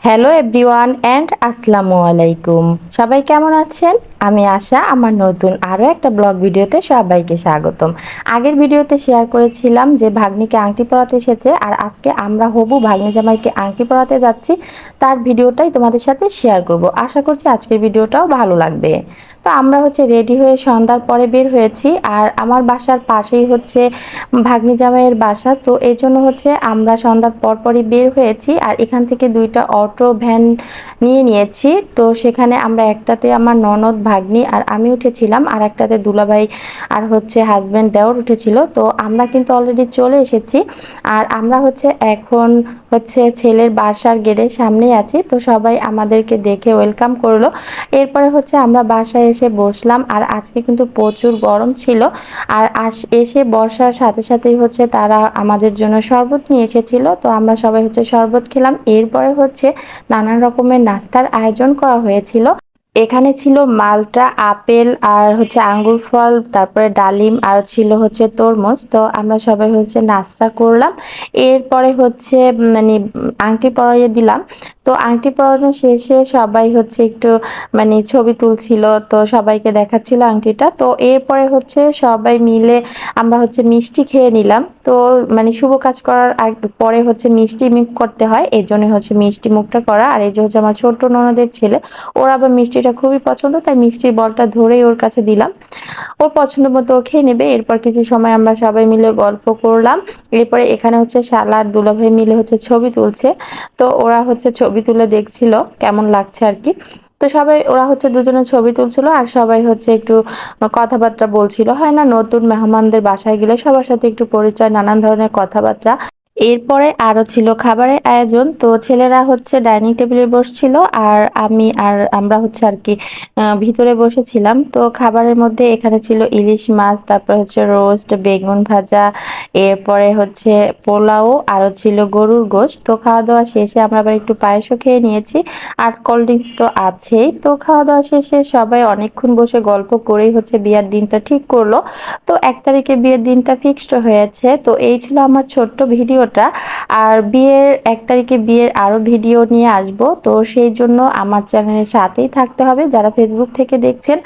Hello everyone and আসসালামু আলাইকুম। সবাই কেমন আছেন? আমি আশা আমার নতুন আরও একটা ব্লগ ভিডিওতে সবাইকে স্বাগতম। আগের ভিডিওতে শেয়ার করেছিলাম যে ভাগ্নিকে আংটি পরাতে এসেছে, আর আজকে আমরা হবু ভাগ্নি জামাইকে আংটি পরাতে যাচ্ছি। তার ভিডিওটাই তোমাদের সাথে শেয়ার করব। আশা করছি আজকের ভিডিওটাও ভালো লাগবে। তো আমরা রেডি হয়ে সন্ধ্যার পরে বের হয়েছি, আর আমার বাসার পাশেই ভাগ্নি জামাইয়ের বাসা। তো এই জন্য আমরা সন্ধ্যার পরপরই বের হয়েছি, আর এখান থেকে দুইটা অটো ভ্যান নিয়েছি। তো সেখানে আমরা একটাতে আমার ননদ ভাগ্নি আর আমি উঠেছিলাম, আর একটাতে দুলাভাই আর হাজব্যান্ড দেওর উঠেছিল। তো আমরা কিন্তু অলরেডি চলে এসেছি, আর আমরা এখন ছেলের বাসার গেটের সামনেই আছি। তো সবাই আমাদেরকে দেখে ওয়েলকাম করলো। এরপরে আমরা বাসায় এসে বসলাম, আর আজকে কিন্তু প্রচুর গরম ছিল। আর এসে বর্ষার সাথে সাথেই তারা আমাদের জন্য শরবত নিয়ে এসেছিল। তো আমরা সবাই শরবত খেলাম। এরপরে নানান রকমের নাস্তার আয়োজন করা হয়েছিল। এখানে ছিল মালটা, আপেল, আর আঙ্গুর ফল, তারপরে ডালিম, আর ছিল তরমুজ। তো আমরা সবাই নাস্তা করলাম। এরপরে মানে আংটি পরাইয়ে দিলাম। তো আংটি পরানো শেষে সবাই একটু ছবি তুলছিল, তো সবাইকে দেখাচ্ছিল আংটিটা। তো এরপরে সবাই মিলে আমরা মিষ্টি খেয়ে নিলাম। তো শুভ কাজ করার পরে মিষ্টি মুখ করতে হয়, এই জন্য মিষ্টি মুখটা করা। আর এই যে আমার ছোট্ট ননদের ছেলে, ওর আবার মিষ্টিটা খুবই পছন্দ, তাই মিষ্টির বলটা ধরেই ওর কাছে দিলাম। ওর পছন্দ মতো ও খেয়ে নেবে। এরপর কিছু সময় আমরা সবাই মিলে গল্প করলাম। এরপরে এখানে শালা আর দুলাভাই মিলে ছবি তুলছে। তো ওরা ছবি তুলে দেখছিল কেমন লাগছে আর কি। তো সবাই ওরা দুজনে ছবি তুলছিল, আর সবাই একটু কথাবার্তা বলছিল। হয় না, নতুন মেহমানদের বাসায় গেলে সবার সাথে একটু পরিচয়, নানান ধরনের কথাবার্তা। এরপরে আরো ছিল খাবারের আয়োজন। তো ছেলেরা ডাইনিং টেবিলে বসছিল, আর আমি আর আমরা আর কি ভিতরে বসেছিলাম। তো খাবারের মধ্যে এখানে ছিল ইলিশ মাছ, তারপর রোস্ট, বেগুন ভাজা, এরপরে পোলাও, আরো ছিল গরুর গোশত। তো খাওয়া দাওয়া শেষে আমরা আবার একটু পায়েসও খেয়ে নিয়েছি, আর কোল্ড ড্রিঙ্কস তো আছেই। তো খাওয়া দাওয়া শেষে সবাই অনেকক্ষণ বসে গল্প করেই বিয়ার দিনটা ঠিক করলো। তো 1 তারিখে বিয়ের দিনটা ফিক্সড হয়েছে। তো এই ছিল আমার ছোট্ট ভিডিওটা। আর 1 তারিখে বিয়ের আরো ভিডিও নিয়ে আসব, তো সেই জন্য আমার চ্যানেলের সাথেই থাকতে হবে। যারা ফেসবুক থেকে দেখছেন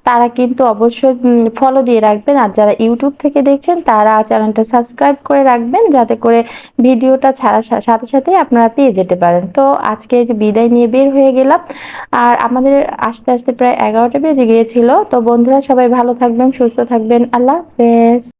তারা কিন্তু অবশ্যই ফলো দিয়ে রাখবেন, আর যারা ইউটিউব থেকে দেখছেন তারা চ্যানেলটা সাবস্ক্রাইব করে রাখবেন, যাতে করে ভিডিওটা ছাড়ার সাথে সাথে আপনারা পেয়ে যেতে পারেন। তো আজকে এই যে বিদায় নিয়ে বের হয়ে গেলাম, আর আমাদের আস্তে আস্তে প্রায় 11টা বেজে গিয়েছিল। তো বন্ধুরা, সবাই ভালো থাকবেন, সুস্থ থাকবেন। আল্লাহ হাফেজ।